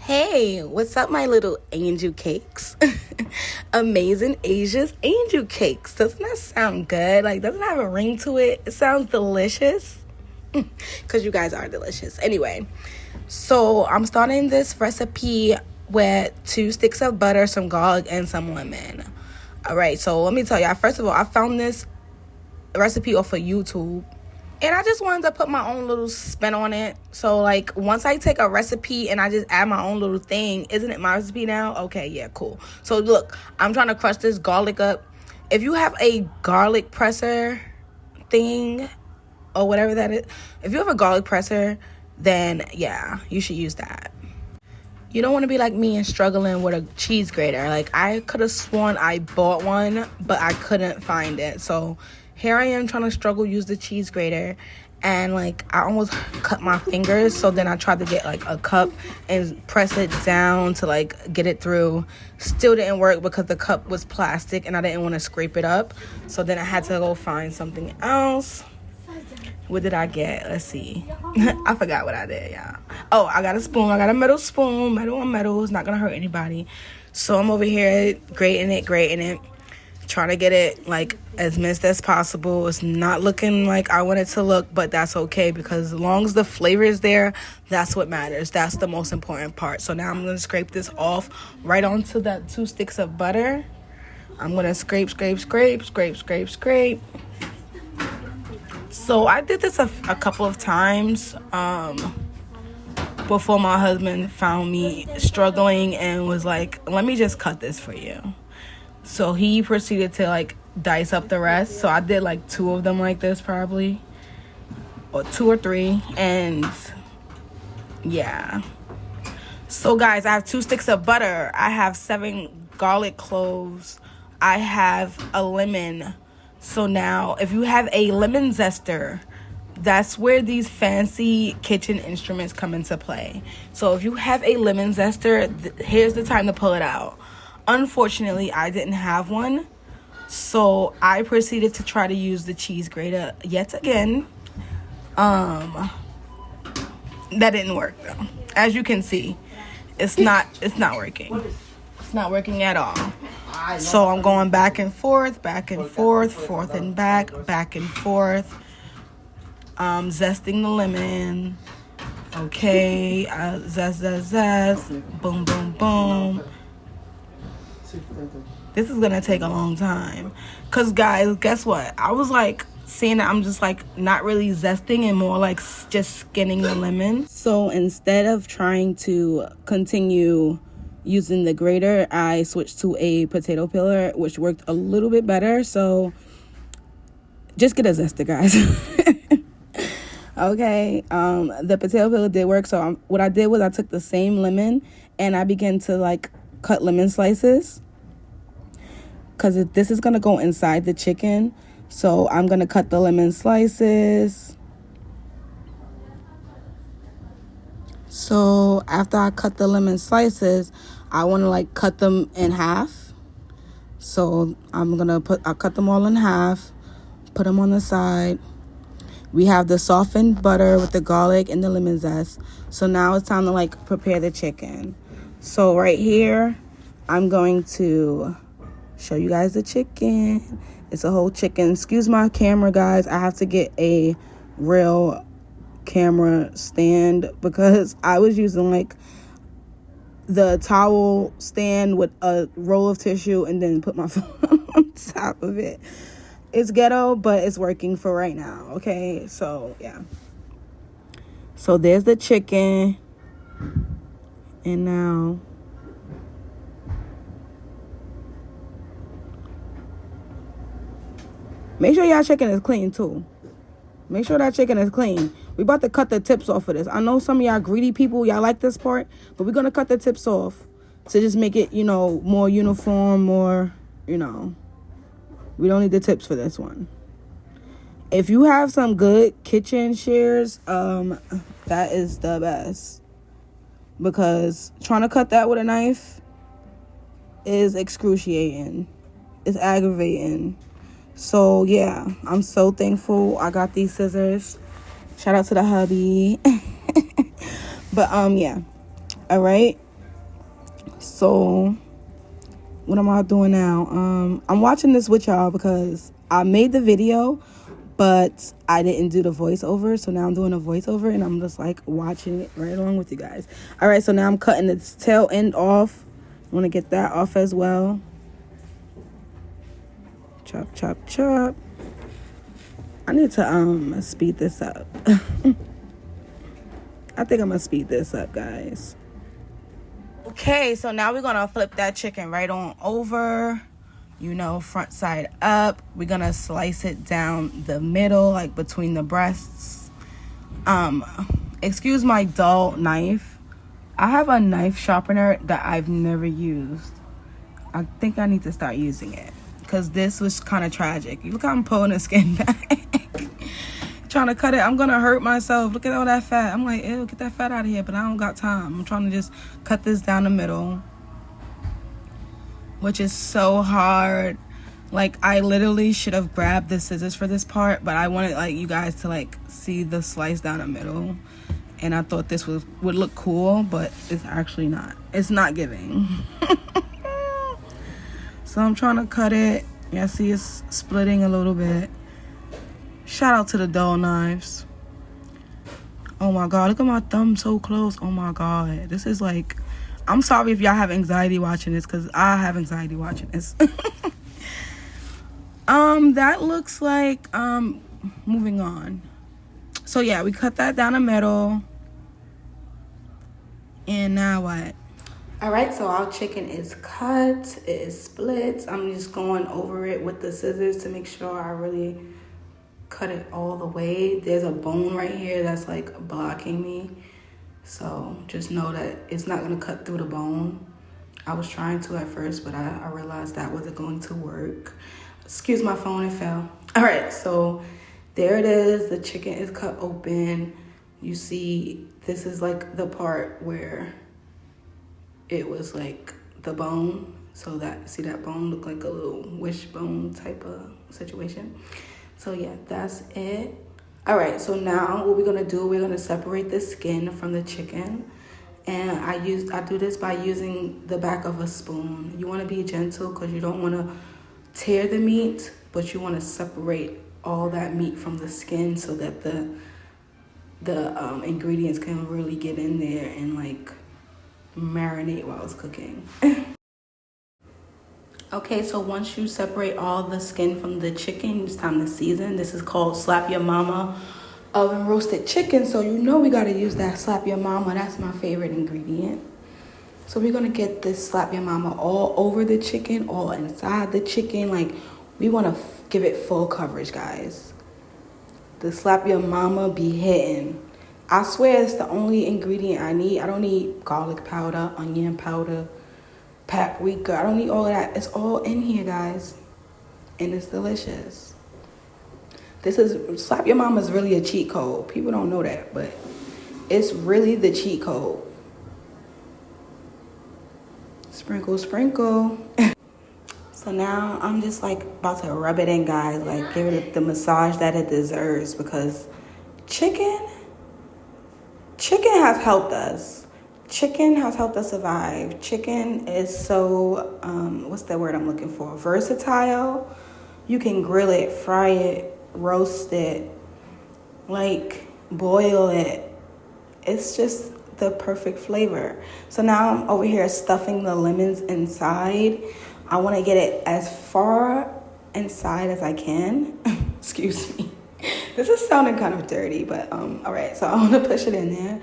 Hey, what's up, my little angel cakes? Amazing Asia's angel cakes. Doesn't that sound good? Like, doesn't it have a ring to it? It sounds delicious. Because you guys are delicious. Anyway, so I'm starting this recipe with 2 sticks of butter, some garlic, and some lemon. All right, so let me tell y'all. First of all, I found this recipe off of YouTube. And I just wanted to put my own little spin on it. So, like, once I take a recipe and I just add my own little thing, isn't it my recipe now? Okay, yeah, cool. So, look, I'm trying to crush this garlic up. If you have a garlic presser thing or whatever that is, if you have a garlic presser, then, yeah, you should use that. You don't want to be like me and struggling with a cheese grater. Like, I could have sworn I bought one, but I couldn't find it. So here I am trying to struggle use the cheese grater, and like I almost cut my fingers. So then I tried to get like a cup and press it down to like get it through. Still didn't work because the cup was plastic and I didn't want to scrape it up. So then I had to go find something else. What did I get? Let's see. I forgot what I did, y'all. Oh, I got a spoon. I got a metal spoon. Metal on metal. It's not gonna hurt anybody. So I'm over here grating it. Trying to get it like as minced as possible. It's not looking like I want it to look, but that's okay, because as long as the flavor is there, that's what matters. That's the most important part. So now I'm going to scrape this off right onto that 2 sticks of butter. I'm going to scrape. So I did this a couple of times before my husband found me struggling and was like, let me just cut this for you. So he proceeded to like dice up the rest. So I did like 2 of them like this probably, or 2 or 3, and yeah. So guys, I have 2 sticks of butter. I have 7 garlic cloves. I have a lemon. So now if you have a lemon zester, that's where these fancy kitchen instruments come into play. So if you have a lemon zester, here's the time to pull it out. Unfortunately, I didn't have one, so I proceeded to try to use the cheese grater yet again. That didn't work though. As you can see, it's not working. It's not working at all. So I'm going back and forth and back and forth. Zesting the lemon. Okay, zest. Boom, boom, boom. This is gonna take a long time, cause guys, guess what? I was like seeing that I'm just like not really zesting and more like just skinning the lemon. So instead of trying to continue using the grater, I switched to a potato peeler, which worked a little bit better. So just get a zester, guys. Okay, the potato peeler did work. So what I did was I took the same lemon and I began to like cut lemon slices, because this is going to go inside the chicken. So I'm going to cut the lemon slices. So after I cut the lemon slices, I want to like cut them in half. So I'll cut them all in half, put them on the side. We have the softened butter with the garlic and the lemon zest. So now it's time to like prepare the chicken. So right here, I'm going to show you guys the chicken. It's a whole chicken. Excuse my camera, guys. I have to get a real camera stand because I was using like the towel stand with a roll of tissue and then put my phone on top of it. It's ghetto, but it's working for right now. Okay, so yeah. So there's the chicken. And now make sure y'all chicken is clean too. Make sure that chicken is clean. We about to cut the tips off of this. I know some of y'all greedy people, y'all like this part, but we're gonna cut the tips off to just make it, you know, more uniform, more, you know. We don't need the tips for this one. If you have some good kitchen shears, that is the best. Because trying to cut that with a knife is excruciating. It's aggravating. So, yeah. I'm so thankful I got these scissors. Shout out to the hubby. But, yeah. All right. So what am I doing now? I'm watching this with y'all because I made the video, but I didn't do the voiceover. So now I'm doing a voiceover and I'm just like watching it right along with you guys. All right, so now I'm cutting its tail end off. I want to get that off as well. Chop, chop, chop. I need to speed this up. I think I'm gonna speed this up, guys. Okay, so now we're gonna flip that chicken right on over, you know, front side up. We're gonna slice it down the middle, like between the breasts. Excuse my dull knife. I have a knife sharpener that I've never used. I think I need to start using it because this was kind of tragic. Look how I'm pulling the skin back. Trying to cut it, I'm gonna hurt myself. Look at all that fat. I'm like, ew, get that fat out of here, but I don't got time. I'm trying to just cut this down the middle, which is so hard. Like, I literally should have grabbed the scissors for this part, but I wanted like you guys to like see the slice down the middle, and I thought this would look cool, but it's actually not. It's not giving. So I'm trying to cut it. Yeah, see it's splitting a little bit. Shout out to the dull knives. Oh my God, look at my thumb so close. Oh my God, this is like, I'm sorry if y'all have anxiety watching this, because I have anxiety watching this. That looks like, moving on. So yeah, we cut that down the middle. And now what? All right, so our chicken is cut, it is split. I'm just going over it with the scissors to make sure I really cut it all the way. There's a bone right here that's like blocking me, so just know that it's not gonna cut through the bone. I was trying to at first, but I realized that wasn't going to work. Excuse my phone, it fell. All right, so there it is. The chicken is cut open. You see, this is like the part where it was like the bone. So that, see that bone look like a little wishbone type of situation. So yeah, that's it. All right, so now what we're gonna do, we're gonna separate the skin from the chicken. And I do this by using the back of a spoon. You wanna be gentle because you don't wanna tear the meat, but you wanna separate all that meat from the skin so that the ingredients can really get in there and like marinate while it's cooking. Okay, so once you separate all the skin from the chicken, it's time to season. This is called Slap Your Mama oven roasted chicken. So you know we gotta use that Slap Your Mama. That's my favorite ingredient. So we're gonna get this Slap Your Mama all over the chicken, all inside the chicken. Like, we wanna give it full coverage, guys. The Slap Your Mama be hitting. I swear it's the only ingredient I need. I don't need garlic powder, onion powder, paprika. I don't need all of that. It's all in here, guys, and it's delicious. This is Slap Your Mama is really a cheat code. People don't know that, but it's really the cheat code. Sprinkle, sprinkle. So now I'm just like about to rub it in, guys, like give it the massage that it deserves, because chicken has helped us. Chicken has helped us survive. Chicken is so, what's that word I'm looking for? Versatile. You can grill it, fry it, roast it, like boil it. It's just the perfect flavor. So now I'm over here stuffing the lemons inside. I want to get it as far inside as I can. Excuse me. This is sounding kind of dirty, but all right. So I want to push it in there.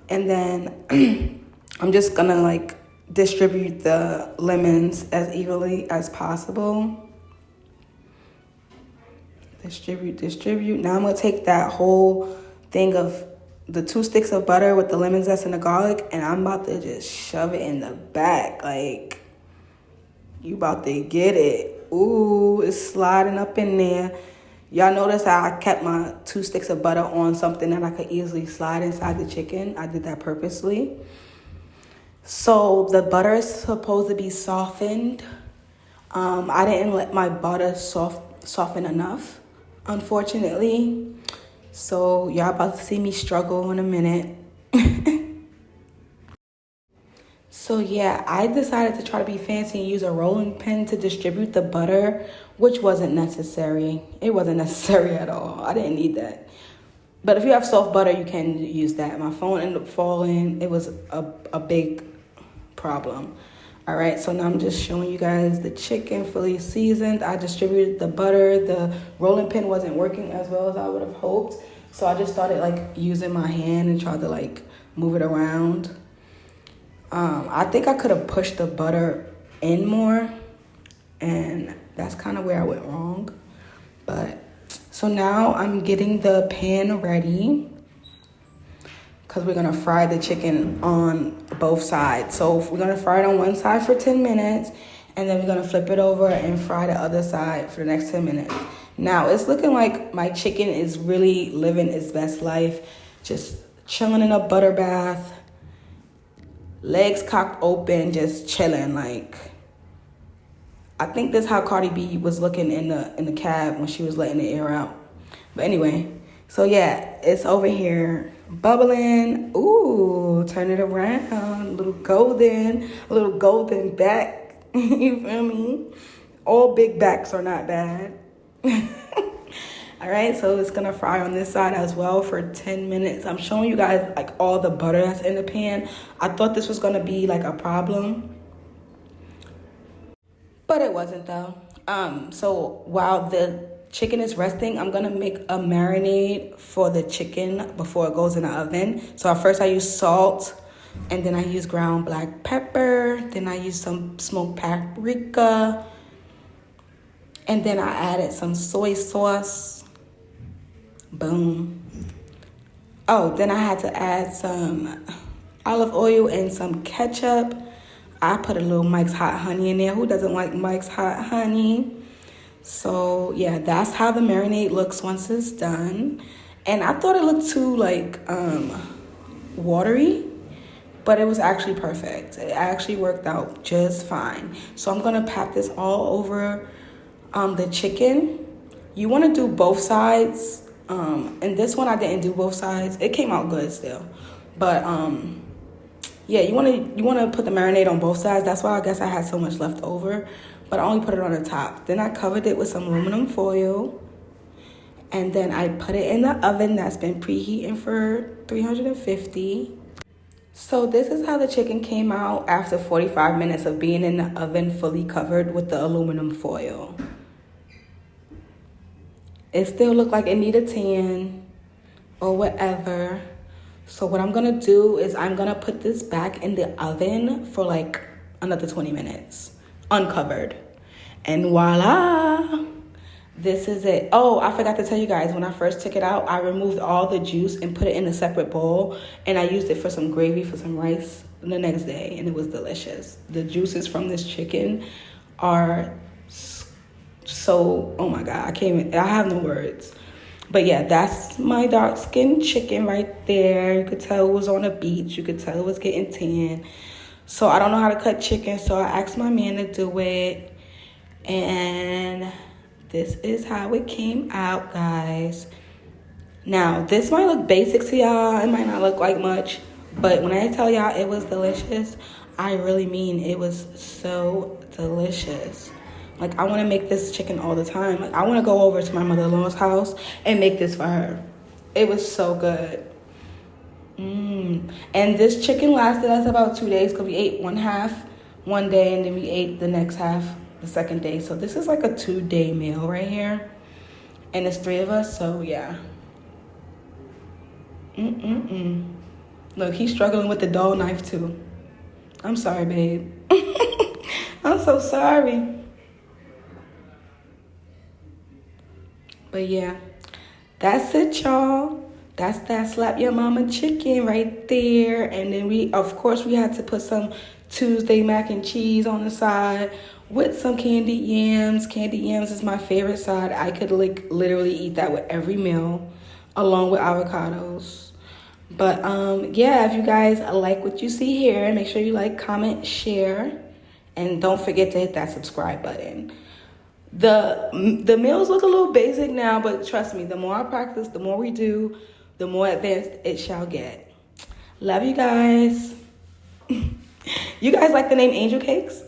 And then I'm just gonna like distribute the lemons as evenly as possible. Distribute. Now I'm gonna take that whole thing of the 2 sticks of butter with the lemon zest and the garlic, and I'm about to just shove it in the back. Like, you about to get it. Ooh, it's sliding up in there. Y'all notice how I kept my 2 sticks of butter on something that I could easily slide inside the chicken. I did that purposely. So the butter is supposed to be softened. I didn't let my butter soften enough, unfortunately. So y'all about to see me struggle in a minute. So yeah, I decided to try to be fancy and use a rolling pin to distribute the butter, which wasn't necessary. It wasn't necessary at all. I didn't need that. But if you have soft butter, you can use that. My phone ended up falling. It was a big problem. All right, so now I'm just showing you guys the chicken fully seasoned. I distributed the butter. The rolling pin wasn't working as well as I would have hoped. So I just started like using my hand and tried to like move it around. I think I could have pushed the butter in more, and that's kind of where I went wrong. But so now I'm getting the pan ready because we're gonna fry the chicken on both sides. So we're gonna fry it on one side for 10 minutes, and then we're gonna flip it over and fry the other side for the next 10 minutes. Now it's looking like my chicken is really living its best life, just chilling in a butter bath, legs cocked open, just chilling. Like, I think that's how Cardi B was looking in the cab when she was letting the air out. But anyway, so yeah, it's over here bubbling. Ooh, turn it around, a little golden back. You feel me? All big backs are not bad. All right, so it's gonna fry on this side as well for 10 minutes. I'm showing you guys like all the butter that's in the pan. I thought this was gonna be like a problem, but it wasn't though. So while the chicken is resting, I'm gonna make a marinade for the chicken before it goes in the oven. So at first I use salt, and then I use ground black pepper, then I use some smoked paprika, and then I added some soy sauce. Boom. Oh, then I had to add some olive oil and some ketchup. I put a little Mike's Hot Honey in there. Who doesn't like Mike's Hot Honey? So yeah, that's how the marinade looks once it's done. And I thought it looked too like watery, but it was actually perfect. It actually worked out just fine. So I'm gonna pat this all over the chicken. You wanna do both sides. And this one I didn't do both sides. It came out good still. But yeah, you wanna put the marinade on both sides. That's why I guess I had so much left over. But I only put it on the top. Then I covered it with some aluminum foil. And then I put it in the oven that's been preheating for 350. So this is how the chicken came out after 45 minutes of being in the oven fully covered with the aluminum foil. It still looked like it needed 10 or whatever. So what I'm gonna do is I'm gonna put this back in the oven for like another 20 minutes, uncovered. And voila, this is it. Oh, I forgot to tell you guys, when I first took it out, I removed all the juice and put it in a separate bowl, and I used it for some gravy for some rice the next day, and it was delicious. The juices from this chicken are so, oh my God, I have no words. But yeah, that's my dark skinned chicken right there. You could tell it was on a beach. You could tell it was getting tan. So I don't know how to cut chicken, so I asked my man to do it. And this is how it came out, guys. Now, this might look basic to y'all. It might not look like much. But when I tell y'all it was delicious, I really mean it was so delicious. Like, I want to make this chicken all the time. Like, I want to go over to my mother-in-law's house and make this for her. It was so good. And this chicken lasted us about 2 days because we ate one half one day and then we ate the next half the second day. So this is like a 2-day meal right here. And it's 3 of us, so yeah. Look, he's struggling with the dull knife too. I'm sorry, babe. I'm so sorry. But yeah, that's it, y'all. That's that slap your mama chicken right there. And then we had to put some Tuesday mac and cheese on the side with some candied yams. Candied yams is my favorite side. I could like literally eat that with every meal along with avocados. But yeah, if you guys like what you see here, make sure you like, comment, share, and don't forget to hit that subscribe button. The meals look a little basic now, but trust me, the more I practice, the more we do, the more advanced it shall get. Love you guys. You guys like the name angel cakes?